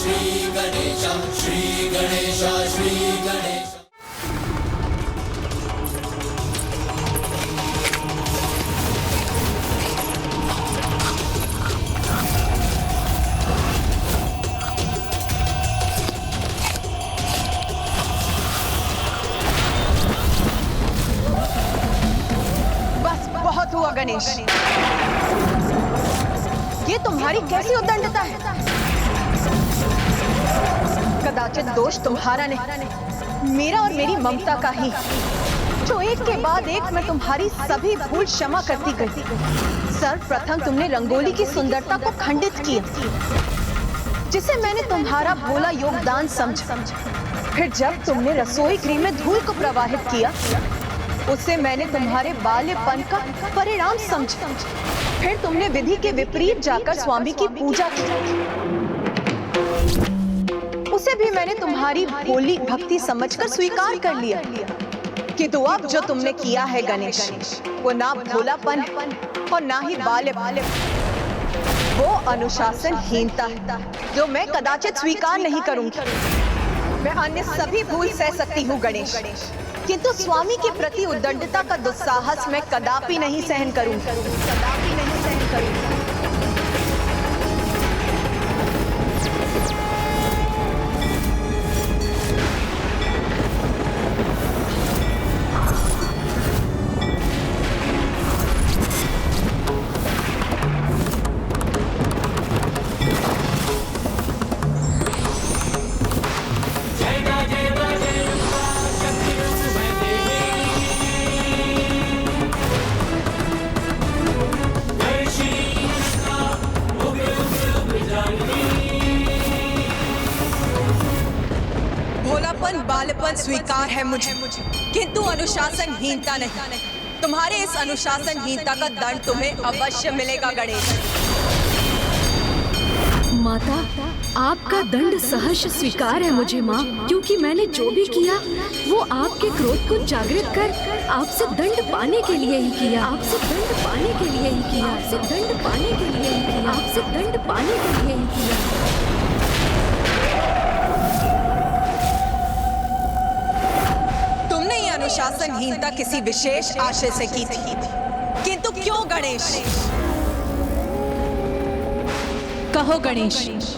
श्री गणेश, श्री गणेश, श्री गणेश। बहुत हुआ गणेश, ये तुम्हारी कैसी उद्दंडता है? कदाचित दोष तुम्हारा नहीं, मेरा और मेरी ममता का ही, जो एक के बाद एक मैं तुम्हारी सभी भूल क्षमा करती गई। सर्वप्रथम तुमने रंगोली की सुंदरता को खंडित किया, जिसे मैंने तुम्हारा भोला योगदान समझा। फिर जब तुमने रसोई गृह में धूल को प्रवाहित किया, उससे मैंने तुम्हारे बाल्यपन का परिणाम समझा। फिर तुमने विधि के विपरीत जाकर स्वामी की पूजा की, उसे भी मैंने तुम्हारी भोली भक्ति समझकर स्वीकार कर लिया। किंतु अब जो तुमने किया है गणेश, वो ना भोलापन और ना ही बाल्यपन, वो अनुशासनहीनता है, जो मैं कदाचित स्वीकार नहीं करूंगी। मैं अन्य सभी भूल सह सकती हूँ गणेश, किंतु स्वामी के प्रति उद्दंडता का दुस्साहस मैं कदापि नहीं सहन करूंगी, कदापि नहीं सहन करूंगी। बालपन स्वीकार है मुझे, किंतु अनुशासनहीनता नहीं। तुम्हारे इस अनुशासनहीनता का दंड तुम्हें अवश्य मिलेगा गणेश। माता, आपका दंड सहर्ष स्वीकार है मुझे माँ, क्योंकि मैंने जो भी किया वो आपके क्रोध को जागृत कर आपसे दंड पाने के लिए ही किया, आपसे दंड पाने के लिए ही किया, आपसे दंड पाने के लिए ही किया, आपसे दंड पाने के लिए ही किया। अनुशासनहीनता किसी विशेष आशय से की थी, किंतु क्यों गणेश? कहो गणेश,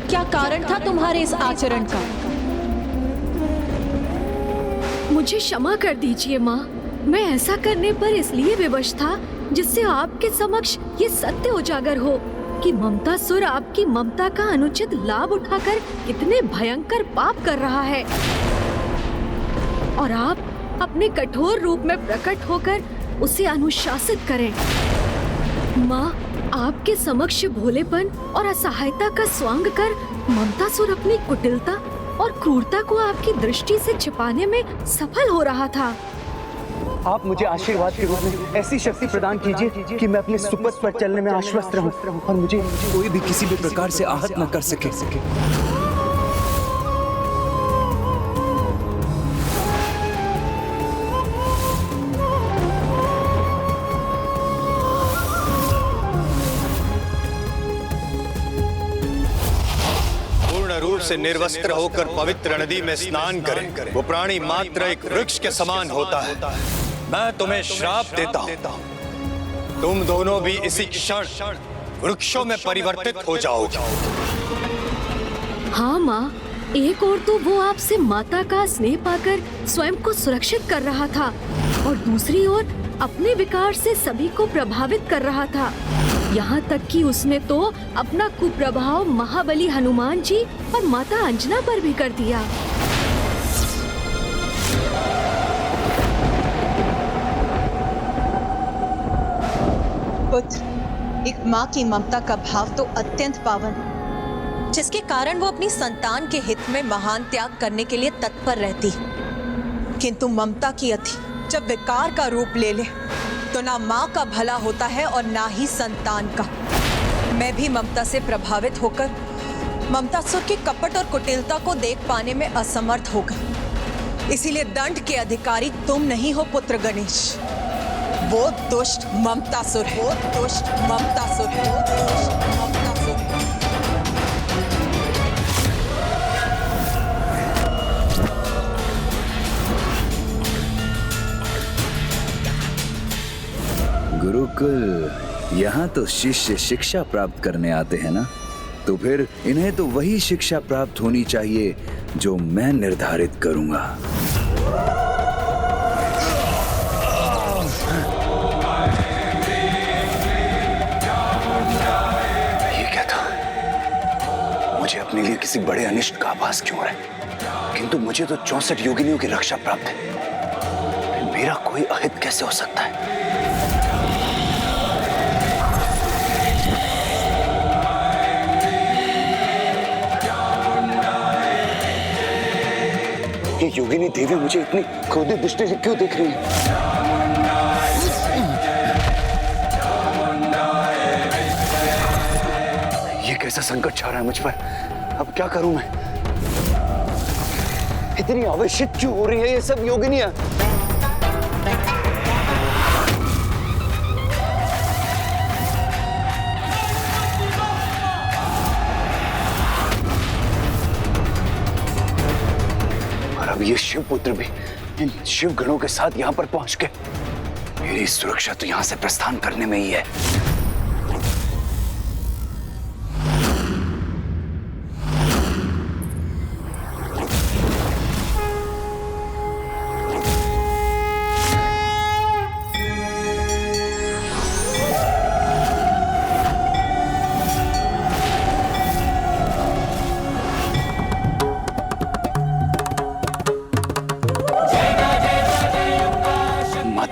क्या कारण था तुम्हारे इस आचरण का? मुझे क्षमा कर दीजिए माँ, मैं ऐसा करने पर इसलिए विवश था जिससे आपके समक्ष ये सत्य उजागर हो कि ममतासुर आपकी ममता का अनुचित लाभ उठाकर कितने भयंकर पाप कर रहा है, और आप अपने कठोर रूप में प्रकट होकर उसे अनुशासित करें। माँ, आपके समक्ष भोलेपन और असहायता का स्वांग कर ममतासुर अपनी कुटिलता और क्रूरता को आपकी दृष्टि से छिपाने में सफल हो रहा था। आप मुझे आशीर्वाद के रूप में ऐसी शक्ति प्रदान कीजिए कि मैं अपने सुपथ पर चलने में आश्वस्त रहूं और मुझे कोई भी किसी भी प्रकार से आहत न कर सके। रूप से निर्वस्त्र होकर पवित्र नदी में स्नान करें। वो प्राणी मात्र एक वृक्ष के समान होता है। मैं तुम्हें श्राप देता हूं, तुम दोनों भी इसी क्षण वृक्षों में परिवर्तित हो जाओगे। हाँ माँ, एक ओर तो वो आपसे माता का स्नेह पाकर स्वयं को सुरक्षित कर रहा था, और दूसरी ओर अपने विकार से सभी को प्रभावित कर रहा था। यहाँ तक कि उसने तो अपना कुप्रभाव महाबली हनुमान जी और माता अंजना पर भी कर दिया। पुत्र, एक माँ की ममता का भाव तो अत्यंत पावन है, जिसके कारण वो अपनी संतान के हित में महान त्याग करने के लिए तत्पर रहती। किंतु ममता की अति जब विकार का रूप ले ले, तो ना माँ का भला होता है और ना ही संतान का। मैं भी ममता से प्रभावित होकर ममतासुर की कपट और कुटिलता को देख पाने में असमर्थ हो गई। इसीलिए दंड के अधिकारी तुम नहीं हो पुत्र गणेश, वो दुष्ट ममतासुर है, वो दुष्ट ममतासुर है, वो दुष्ट ममतासुर है। गुरुकुल, यहाँ तो शिष्य शिक्षा प्राप्त करने आते हैं ना, तो फिर इन्हें तो वही शिक्षा प्राप्त होनी चाहिए जो मैं निर्धारित करूंगा। ये क्या था? मुझे अपने लिए किसी बड़े अनिष्ट का आभास क्यों हो रहा है? किंतु मुझे तो 64 योगिनियों की रक्षा प्राप्त है। मेरा कोई अहित कैसे हो सकता है? ये योगिनी देवी मुझे इतनी क्रोधित दृष्टि से क्यों देख रही है? ये कैसा संकट छा रहा है मुझ पर? अब क्या करूं मैं? इतनी आवेशित क्यों हो रही है ये सब योगिनियां? अब ये शिव पुत्र भी इन शिव गणों के साथ यहाँ पर पहुंच गए। मेरी सुरक्षा तो यहाँ से प्रस्थान करने में ही है।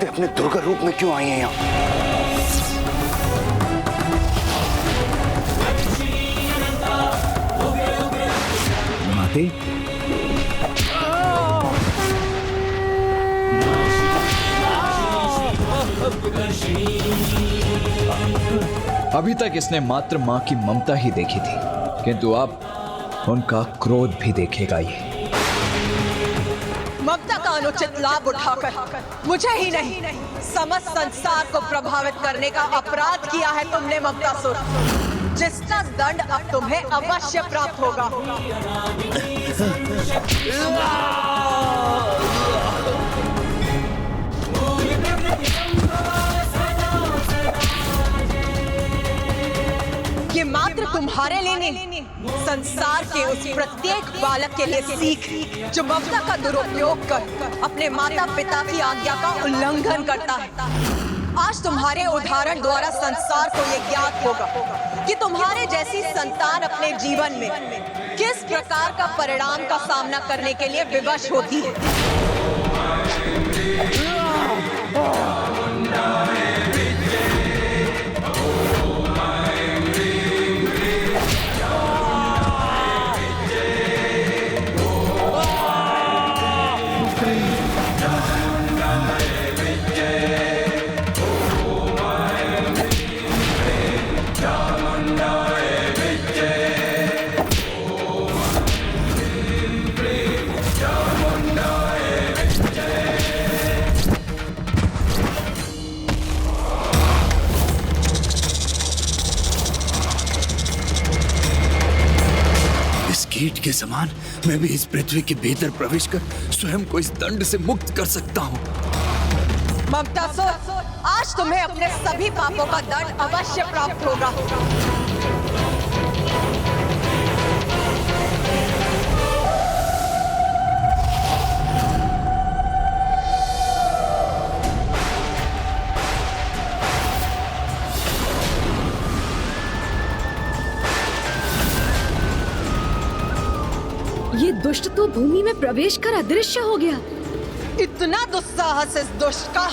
अपने दुर्गा रूप में क्यों आई हैं यहाँ? माते, अभी तक इसने मात्र मां की ममता ही देखी थी, किंतु अब उनका क्रोध भी देखेगा ये। ममता का अनुचित लाभ उठाकर मुझे ही नहीं समस्त संसार को प्रभावित करने का अपराध किया है तुमने ममतासुर, जिसका दंड अब तुम्हें अवश्य प्राप्त होगा। ये मात्र तुम्हारे लिए नहीं, संसार के उस प्रत्येक बालक के लिए सीख जो ममता का दुरुपयोग कर अपने माता पिता की आज्ञा का उल्लंघन करता है। आज तुम्हारे उदाहरण द्वारा संसार को ये ज्ञात होगा कि तुम्हारे जैसी संतान अपने जीवन में किस प्रकार का परिणाम का सामना करने के लिए विवश होती है। कीट के समान मैं भी इस पृथ्वी के भीतर प्रवेश कर स्वयं को इस दंड से मुक्त कर सकता हूँ। ममतासुर, आज तुम्हें अपने सभी पापों का दंड अवश्य प्राप्त होगा। ये दुष्ट तो भूमि में प्रवेश कर अदृश्य हो गया। इतना दुस्साहस इस दुष्ट का!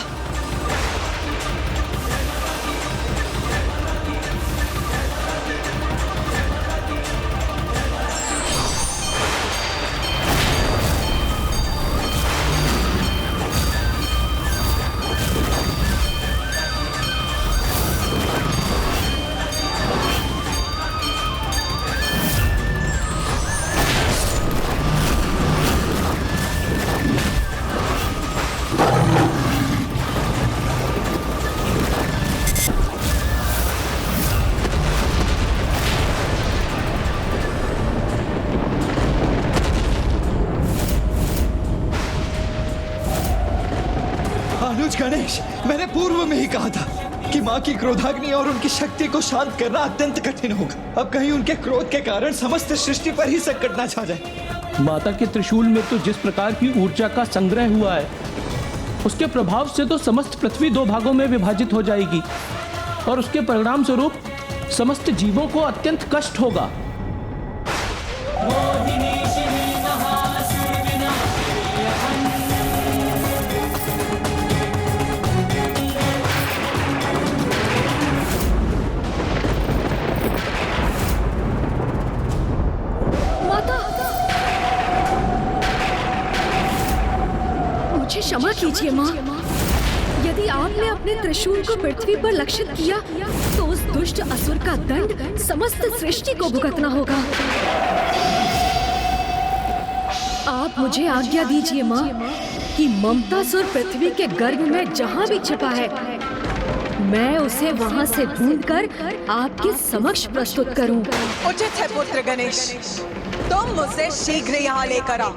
अनुज गणेश, मैंने पूर्व में ही कहा था कि माँ की क्रोधाग्नि और उनकी शक्ति को शांत करना अत्यंत कठिन होगा। अब कहीं उनके क्रोध के कारण समस्त सृष्टि पर ही संकट न छा जाए। माता के त्रिशूल में तो जिस प्रकार की ऊर्जा का संग्रह हुआ है, उसके प्रभाव से तो समस्त पृथ्वी 2 भागों में विभाजित हो जाएगी और उसके परिणाम स्वरूप समस्त जीवों को अत्यंत कष्ट होगा। मुझे क्षमा कीजिए माँ। यदि आपने अपने त्रिशूल को पृथ्वी पर लक्षित किया तो उस दुष्ट असुर का दंड समस्त सृष्टि को भुगतना होगा। आप मुझे आज्ञा दीजिए माँ कि ममतासुर पृथ्वी के गर्भ में जहाँ भी छिपा है, मैं उसे वहाँ से ढूंढकर आपके समक्ष प्रस्तुत करूं। उचित है पुत्र गणेश, तुम मुझसे शीघ्र यहाँ लेकर आओ,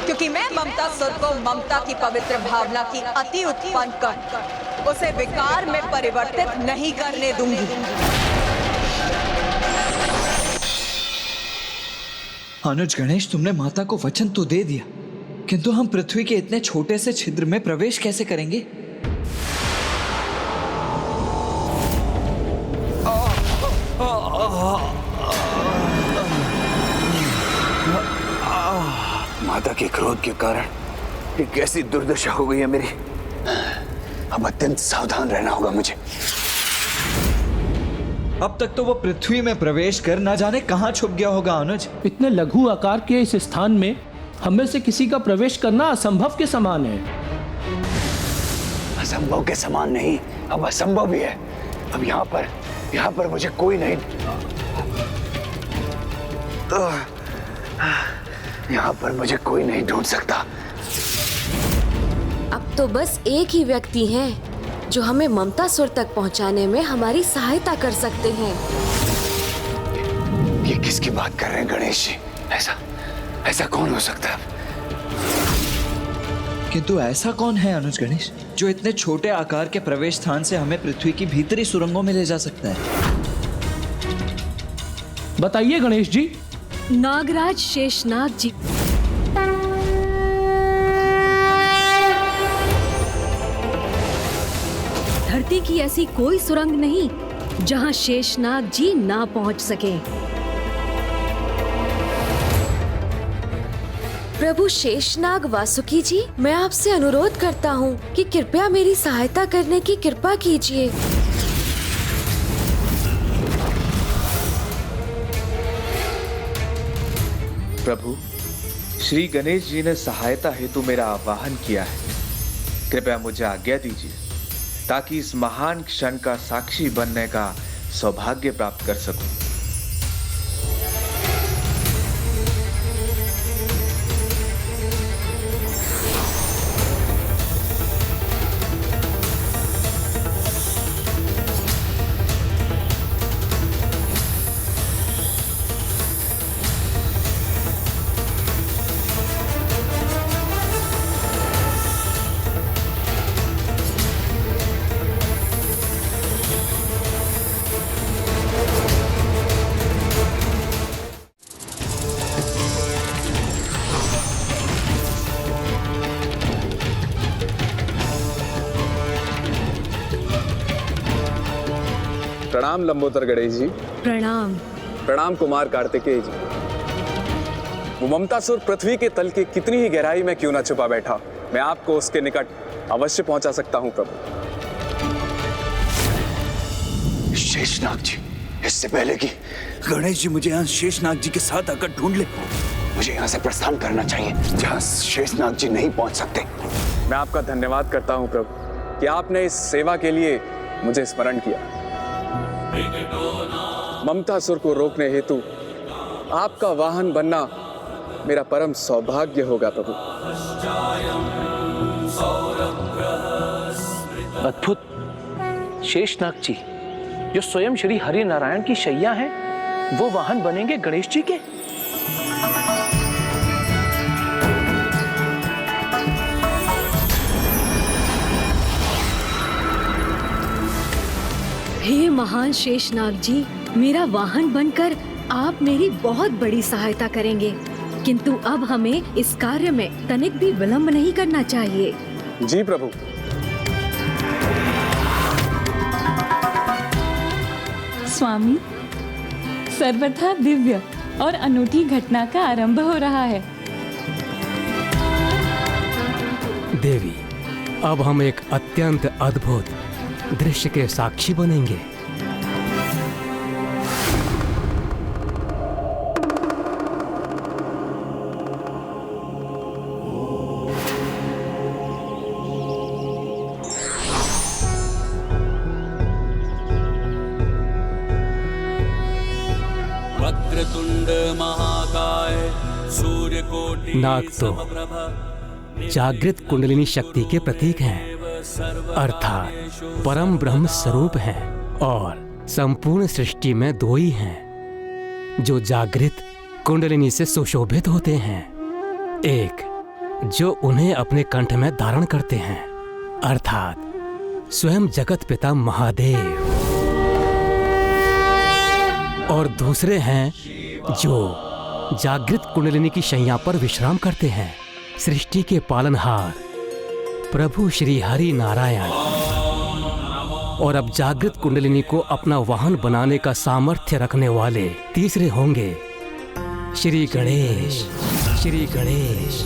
क्योंकि मैं ममतासुर को ममता की पवित्र भावना की अति उत्पन्न कर उसे विकार में परिवर्तित नहीं करने दूंगी। अनुज गणेश, तुमने माता को वचन तो दे दिया, किंतु हम पृथ्वी के इतने छोटे से छिद्र में प्रवेश कैसे करेंगे? माता के क्रोध के कारण एक ऐसी दुर्दशा हो गई है मेरी। अब अत्यंत सावधान रहना होगा मुझे। अब तक तो वो पृथ्वी में प्रवेश कर न जाने कहां छुप गया होगा। अनुज, इतने लघु आकार के इस स्थान में हम में से किसी का प्रवेश करना असंभव के समान है। असंभव के समान नहीं, अब असंभव ही है। अब यहाँ पर मुझे कोई नहीं, यहाँ पर मुझे कोई नहीं ढूंढ सकता। अब तो बस एक ही व्यक्ति है जो हमें ममतासुर तक पहुंचाने में हमारी सहायता कर सकते हैं। ये किसकी बात कर रहे हैं गणेश जी? ऐसा कौन हो सकता है? किंतु ऐसा कौन है अनुज गणेश जो इतने छोटे आकार के प्रवेश स्थान से हमें पृथ्वी की भीतरी सुरंगों में ले जा सकता है? बताइए गणेश जी। नागराज शेषनाग जी। धरती की ऐसी कोई सुरंग नहीं जहां शेषनाग जी ना पहुंच सके। प्रभु शेषनाग वासुकी जी, मैं आपसे अनुरोध करता हूँ कि कृपया मेरी सहायता करने की कृपा कीजिए। प्रभु, श्री गणेश जी ने सहायता हेतु मेरा आह्वान किया है। कृपया मुझे आज्ञा दीजिए ताकि इस महान क्षण का साक्षी बनने का सौभाग्य प्राप्त कर सकूं। प्रणाम लंबोदर गणेश जी। प्रणाम। प्रणाम कुमार कार्तिकेय जी। वो ममतासुर पृथ्वी के तल की कितनी ही गहराई में क्यों ना छुपा बैठा, मैं आपको उसके निकट अवश्य पहुंचा सकता हूं प्रभु। शेषनाग जी, इससे पहले कि गणेश जी मुझे यहाँ शेषनाग जी के साथ आकर ढूंढ ले, मुझे यहाँ से प्रस्थान करना चाहिए जहाँ शेषनाग जी नहीं पहुंच सकते। मैं आपका धन्यवाद करता हूं प्रभु कि आपने इस सेवा के लिए मुझे स्मरण किया। ममतासुर को रोकने हेतु आपका वाहन बनना मेरा परम सौभाग्य होगा प्रभु। अद्भुत। शेषनाग जी, जो स्वयं श्री हरि नारायण की शैया हैं, वो वाहन बनेंगे गणेश जी के। महान शेषनाग जी, मेरा वाहन बनकर आप मेरी बहुत बड़ी सहायता करेंगे, किंतु अब हमें इस कार्य में तनिक भी विलंब नहीं करना चाहिए। जी प्रभु। स्वामी, सर्वथा दिव्य और अनूठी घटना का आरंभ हो रहा है। देवी, अब हम एक अत्यंत अद्भुत दृश्य के साक्षी बनेंगे। वक्रतुंड महाकाय सूर्यकोटि नाग तो जागृत कुंडलिनी शक्ति के प्रतीक हैं, अर्थात परम ब्रह्म स्वरूप हैं, और संपूर्ण सृष्टि में दो ही हैं जो जागृत कुंडलिनी से सुशोभित होते हैं। एक जो उन्हें अपने कंठ में धारण करते हैं, अर्थात स्वयं जगत पिता महादेव, और दूसरे हैं जो जागृत कुंडलिनी की शैया पर विश्राम करते हैं, सृष्टि के पालनहार प्रभु श्री हरि नारायण। और अब जागृत कुंडलिनी को अपना वाहन बनाने का सामर्थ्य रखने वाले तीसरे होंगे श्री गणेश, श्री गणेश,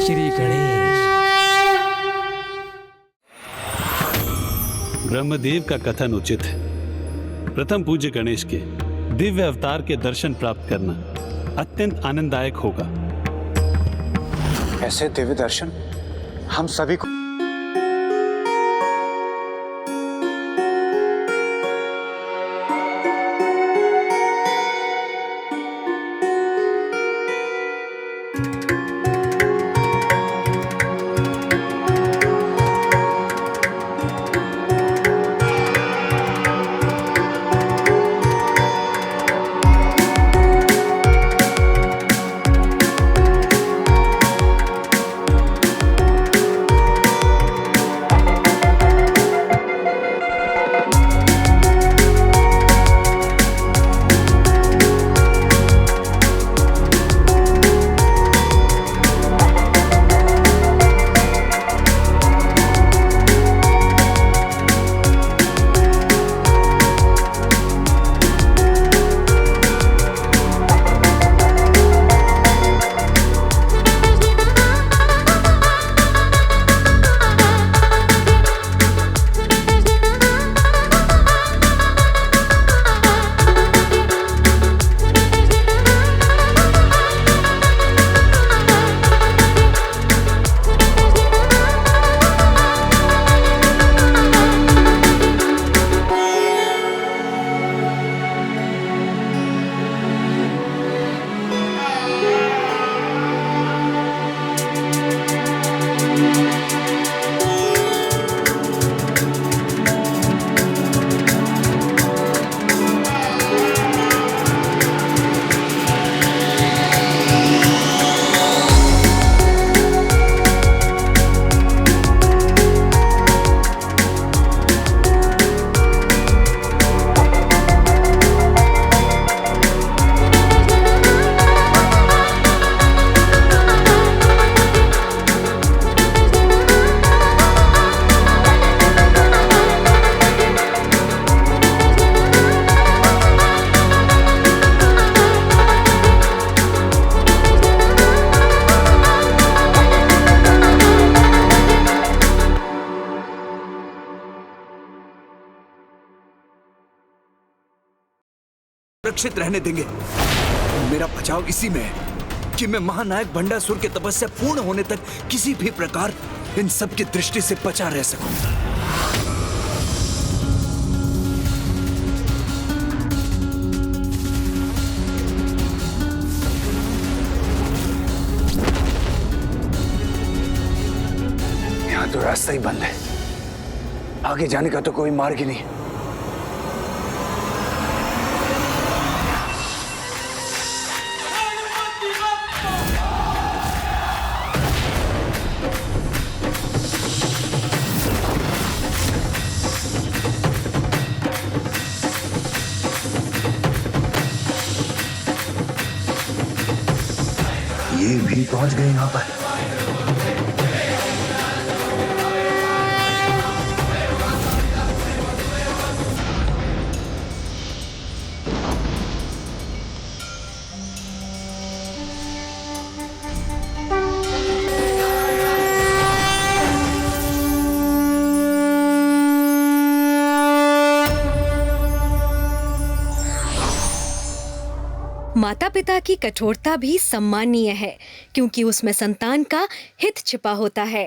श्री गणेश। ब्रह्मदेव का कथन उचित है। प्रथम पूज्य गणेश के दिव्य अवतार के दर्शन प्राप्त करना अत्यंत आनंददायक होगा। ऐसे दिव्य दर्शन हम सभी को सुरक्षित रहने देंगे। मेरा बचाव इसी में है कि मैं महानायक भंडासुर की तपस्या पूर्ण होने तक किसी भी प्रकार इन सब की दृष्टि से बचा रह सकूं। यहां तो रास्ता ही बंद है, आगे जाने का तो कोई मार्ग ही नहीं। ये भी पहुंच गए यहाँ पर। माता पिता की कठोरता भी सम्माननीय है, क्योंकि उसमें संतान का हित छिपा होता है।